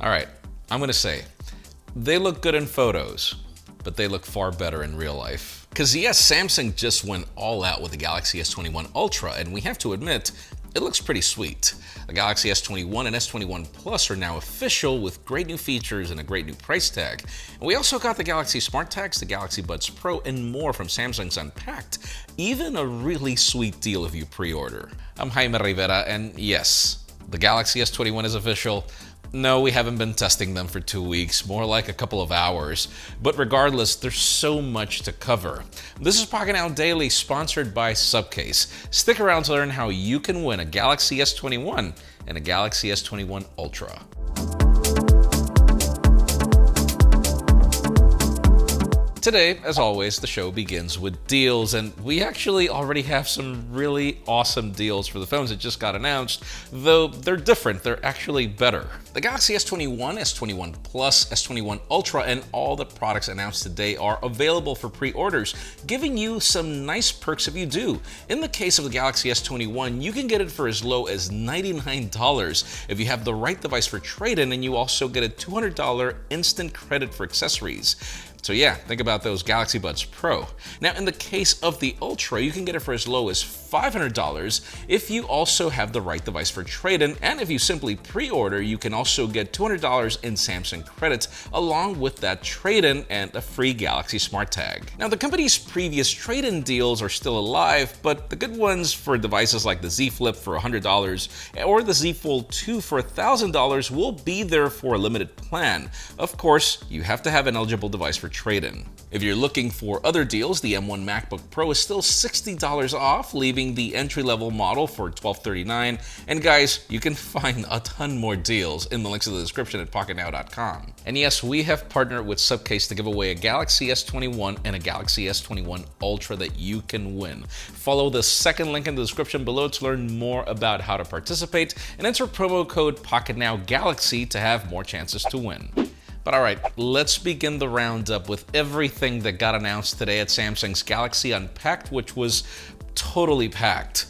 All right, I'm gonna say, they look good in photos, but they look far better in real life. Because yes, Samsung just went all out with the Galaxy S21 Ultra, and we have to admit, it looks pretty sweet. The Galaxy S21 and S21 Plus are now official with great new features and a great new price tag. And we also got the Galaxy SmartTags, the Galaxy Buds Pro, and more from Samsung's Unpacked. Even a really sweet deal if you pre-order. I'm Jaime Rivera, and yes, the Galaxy S21 is official. No, we haven't been testing them for 2 weeks, more like a couple of hours. But regardless, there's so much to cover. This is Pocketnow Daily, sponsored by Subcase. Stick around to learn how you can win a Galaxy S21 and a Galaxy S21 Ultra. Today, as always, the show begins with deals, and we actually already have some really awesome deals for the phones that just got announced, though they're different, they're actually better. The Galaxy S21, S21 Plus, S21 Ultra, and all the products announced today are available for pre-orders, giving you some nice perks if you do. In the case of the Galaxy S21, you can get it for as low as $99 if you have the right device for trade-in, and you also get a $200 instant credit for accessories. So yeah, think about those Galaxy Buds Pro. Now, in the case of the Ultra, you can get it for as low as $500 if you also have the right device for trade-in, and if you simply pre-order, you can also get $200 in Samsung credits along with that trade-in and a free Galaxy SmartTag. Now, the company's previous trade-in deals are still alive, but the good ones for devices like the Z Flip for $100 or the Z Fold 2 for $1,000 will be there for a limited plan. Of course, you have to have an eligible device for trade-in. If you're looking for other deals, the M1 MacBook Pro is still $60 off, leaving the entry-level model for $1239. And guys, you can find a ton more deals in the links in the description at Pocketnow.com. And yes, we have partnered with Subcase to give away a Galaxy S21 and a Galaxy S21 Ultra that you can win. Follow the second link in the description below to learn more about how to participate, and enter promo code PocketnowGalaxy to have more chances to win. But all right, let's begin the roundup with everything that got announced today at Samsung's Galaxy Unpacked, which was totally packed.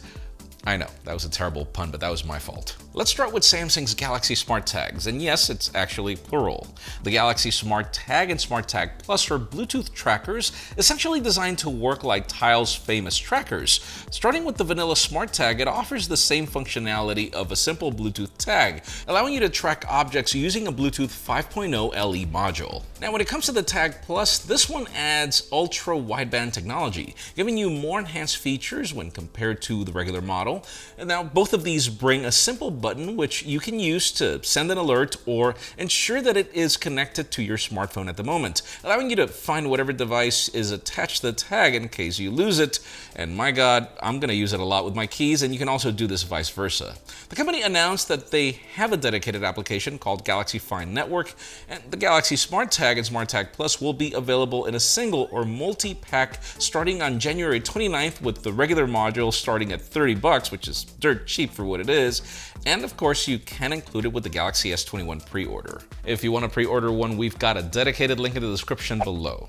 I know, that was a terrible pun, but that was my fault. Let's start with Samsung's Galaxy SmartTags, and yes, it's actually plural. The Galaxy SmartTag and SmartTag Plus are Bluetooth trackers, essentially designed to work like Tile's famous trackers. Starting with the vanilla SmartTag, it offers the same functionality of a simple Bluetooth tag, allowing you to track objects using a Bluetooth 5.0 LE module. Now, when it comes to the Tag Plus, this one adds ultra-wideband technology, giving you more enhanced features when compared to the regular model. And now, both of these bring a simple button which you can use to send an alert or ensure that it is connected to your smartphone at the moment, allowing you to find whatever device is attached to the tag in case you lose it. And my God, I'm going to use it a lot with my keys, and you can also do this vice versa. The company announced that they have a dedicated application called Galaxy Find Network, and the Galaxy SmartTag and SmartTag Plus will be available in a single or multi-pack starting on January 29th, with the regular module starting at $30, which is dirt cheap for what it is. And of course, you can include it with the Galaxy S21 pre-order. If you want to pre-order one, we've got a dedicated link in the description below.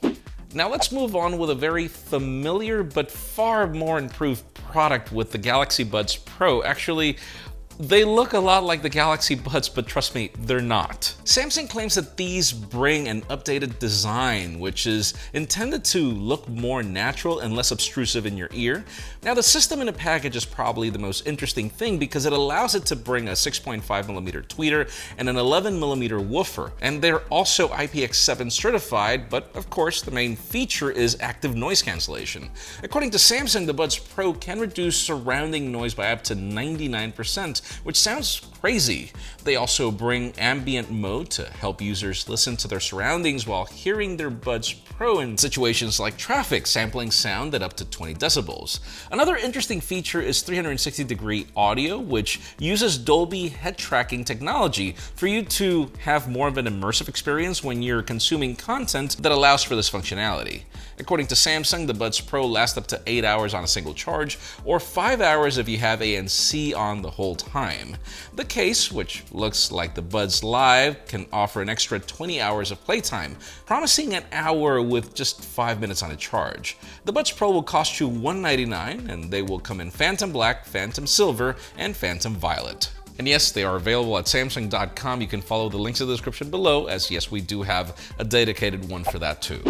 Now let's move on with a very familiar but far more improved product with the Galaxy Buds Pro. Actually, they look a lot like the Galaxy Buds, but trust me, they're not. Samsung claims that these bring an updated design, which is intended to look more natural and less obtrusive in your ear. Now, the system in a package is probably the most interesting thing because it allows it to bring a 6.5mm tweeter and an 11mm woofer. And they're also IPX7 certified, but of course, the main feature is active noise cancellation. According to Samsung, the Buds Pro can reduce surrounding noise by up to 99%, which sounds crazy. They also bring ambient mode to help users listen to their surroundings while hearing their Buds Pro in situations like traffic, sampling sound at up to 20 decibels. Another interesting feature is 360-degree audio, which uses Dolby head tracking technology for you to have more of an immersive experience when you're consuming content that allows for this functionality. According to Samsung, the Buds Pro last up to 8 hours on a single charge, or 5 hours if you have ANC on the whole time. The case, which looks like the Buds Live, can offer an extra 20 hours of playtime, promising an hour with just 5 minutes on a charge. The Buds Pro will cost you $199, and they will come in Phantom Black, Phantom Silver, and Phantom Violet. And yes, they are available at Samsung.com. You can follow the links in the description below, as yes, we do have a dedicated one for that too.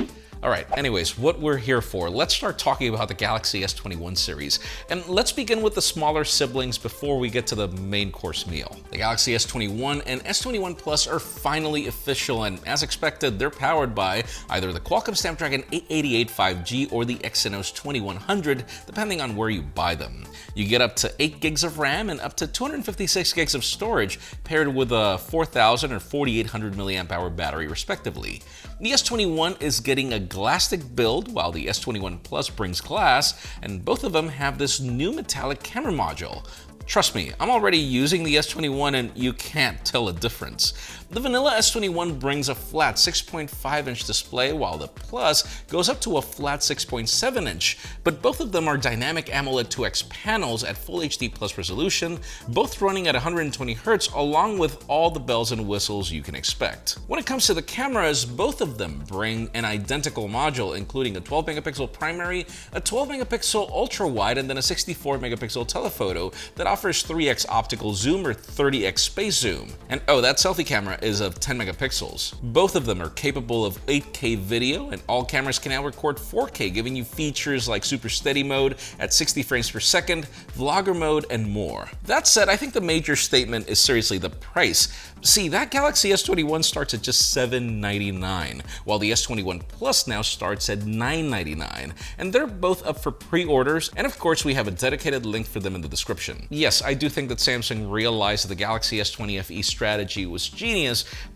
All right, anyways, what we're here for, let's start talking about the Galaxy S21 series. And let's begin with the smaller siblings before we get to the main course meal. The Galaxy S21 and S21 Plus are finally official, and as expected, they're powered by either the Qualcomm Snapdragon 888 5G or the Exynos 2100, depending on where you buy them. You get up to 8 gigs of RAM and up to 256 gigs of storage, paired with a 4000 or 4800 milliamp hour battery, respectively. The S21 is getting a Glastick build, while the S21 Plus brings glass, and both of them have this new metallic camera module. Trust me, I'm already using the S21 and you can't tell a difference. The vanilla S21 brings a flat 6.5-inch display, while the Plus goes up to a flat 6.7-inch, but both of them are dynamic AMOLED 2X panels at Full HD Plus resolution, both running at 120 Hz, along with all the bells and whistles you can expect. When it comes to the cameras, both of them bring an identical module, including a 12-megapixel primary, a 12-megapixel ultra-wide, and then a 64-megapixel telephoto that offers 3x optical zoom or 30x space zoom. And oh, that selfie camera is of 10 megapixels. Both of them are capable of 8K video, and all cameras can now record 4K, giving you features like super steady mode at 60 frames per second, vlogger mode, and more. That said, I think the major statement is seriously the price. See, that Galaxy S21 starts at just $799, while the S21 Plus now starts at $999, and they're both up for pre-orders, and of course we have a dedicated link for them in the description. Yes, I do think that Samsung realized that the Galaxy S20 FE strategy was genius,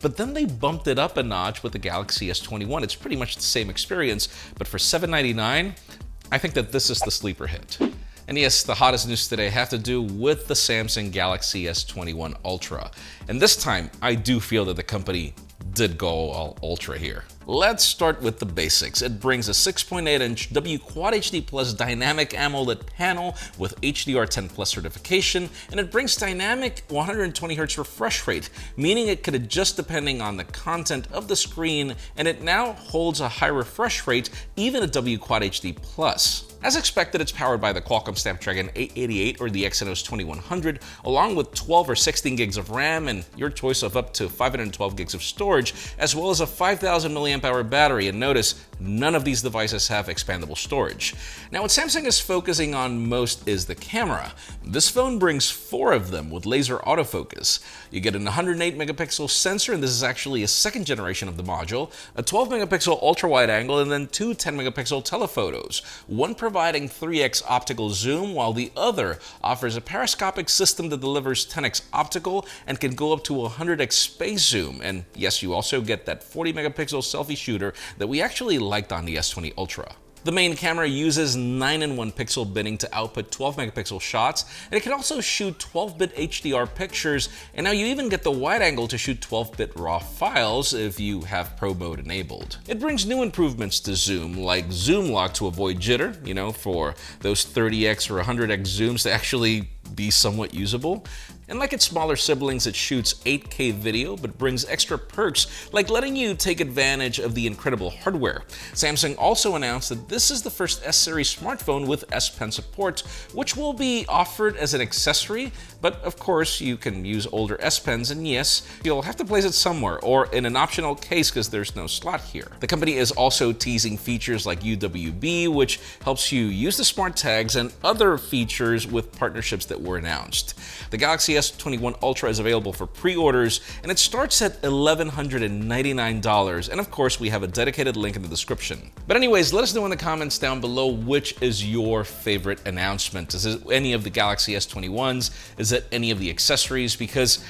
but then they bumped it up a notch with the Galaxy S21. It's pretty much the same experience, but for $799, I think that this is the sleeper hit. And yes, the hottest news today have to do with the Samsung Galaxy S21 Ultra. And this time, I do feel that the company did go all ultra here. Let's start with the basics. It brings a 6.8-inch W Quad HD Plus dynamic AMOLED panel with HDR10 Plus certification, and it brings dynamic 120 Hz refresh rate, meaning it could adjust depending on the content of the screen, and it now holds a high refresh rate even at W Quad HD Plus. As expected, it's powered by the Qualcomm Snapdragon 888 or the Exynos 2100, along with 12 or 16 gigs of RAM and your choice of up to 512 gigs of storage, as well as a 5000 milliamp hour battery. And notice, none of these devices have expandable storage. Now, what Samsung is focusing on most is the camera. This phone brings 4 of them with laser autofocus. You get an 108 megapixel sensor, and this is actually a second generation of the module, a 12 megapixel ultra-wide angle, and then 2 10 megapixel telephotos. One providing 3x optical zoom, while the other offers a periscopic system that delivers 10x optical and can go up to 100x space zoom. And yes, you also get that 40 megapixel selfie shooter that we actually liked on the S20 Ultra. The main camera uses 9:1 pixel binning to output 12 megapixel shots, and it can also shoot 12-bit HDR pictures, and now you even get the wide angle to shoot 12-bit RAW files if you have Pro mode enabled. It brings new improvements to zoom, like zoom lock to avoid jitter, for those 30x or 100x zooms to actually be somewhat usable. And like its smaller siblings, it shoots 8K video, but brings extra perks like letting you take advantage of the incredible hardware. Samsung also announced that this is the first S-Series smartphone with S Pen support, which will be offered as an accessory, but of course you can use older S Pens, and yes, you'll have to place it somewhere or in an optional case because there's no slot here. The company is also teasing features like UWB, which helps you use the SmartTags, and other features with partnerships that were announced. The Galaxy S21 Ultra is available for pre-orders, and it starts at $1,199, and of course we have a dedicated link in the description. But anyways, let us know in the comments down below which is your favorite announcement. Is it any of the Galaxy S21s? Is it any of the accessories? Because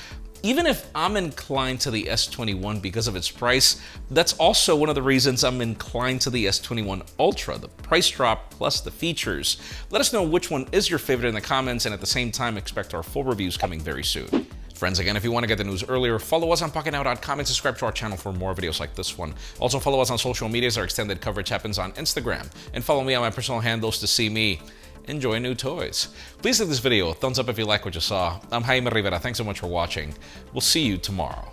even if I'm inclined to the S21 because of its price, that's also one of the reasons I'm inclined to the S21 Ultra, the price drop plus the features. Let us know which one is your favorite in the comments, and at the same time, expect our full reviews coming very soon. Friends, again, if you want to get the news earlier, follow us on Pocketnow.com and subscribe to our channel for more videos like this one. Also, follow us on social media as our extended coverage happens on Instagram. And follow me on my personal handles to see me enjoy new toys. Please give this video a thumbs up if you like what you saw. I'm Jaime Rivera. Thanks so much for watching. We'll see you tomorrow.